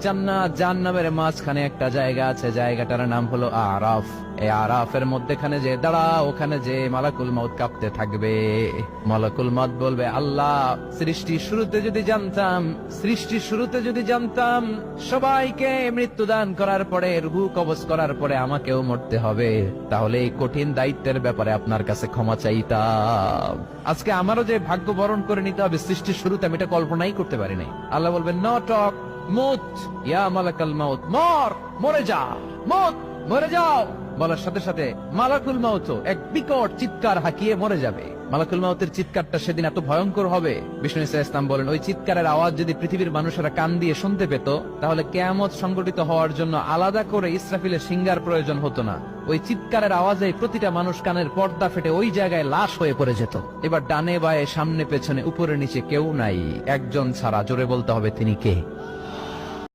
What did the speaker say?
জান্নাত জাহান্নামের মাঝখানে একটা জায়গা আছে, জায়গাটার নাম হলো আরাফ। এই আরাফের মধ্যখানে যে দাঁড়া, ওখানে যে মালাকুল মউত কাঁপতে থাকবে। মালাকুল মউত বলবে, আল্লাহ সৃষ্টির শুরুতে যদি জানতাম সবাইকে মৃত্যুদান করার পরে, রূহ কবজ করার পরে আমাকেও মরতে হবে, তাহলে এই কঠিন দায়িত্বের ব্যাপারে আপনার কাছে ক্ষমা চাইতাম। আজকে আমারও যে ভাগ্য বরণ করে নিতে হবে সৃষ্টির শুরুতে, আমি এটা কল্পনাই করতে পারি নাই। আল্লাহ বলবেন, নো টক, মুত ইয়া মালাকুল মউত, মরে যা, মরে যাও। বলার সাথে সাথে মালাকুল মউত এক বিকট চিৎকার হাঁকিয়ে মরে যাবে। মালাকুল মউতের চিৎকারটা সেদিন এত ভয়ঙ্কর হবে, বিষ্ণু ইসলাম বলেন, ওই চিৎকারের আওয়াজ যদি পৃথিবীর মানুষেরা কান দিয়ে শুনতে পেত, তাহলে কিয়ামত সংগঠিত হওয়ার জন্য আলাদা করে ইসরাফিলের সিঙ্গার প্রয়োজন হতো না। ওই চিৎকারের আওয়াজে প্রতিটা মানুষ কানের পর্দা ফেটে ওই জায়গায় লাশ হয়ে পড়ে যেত। এবার ডানে বায়ে সামনে পেছনে উপরে নিচে কেউ নাই, একজন ছাড়া। জোরে বলতে হবে, তিনি কে?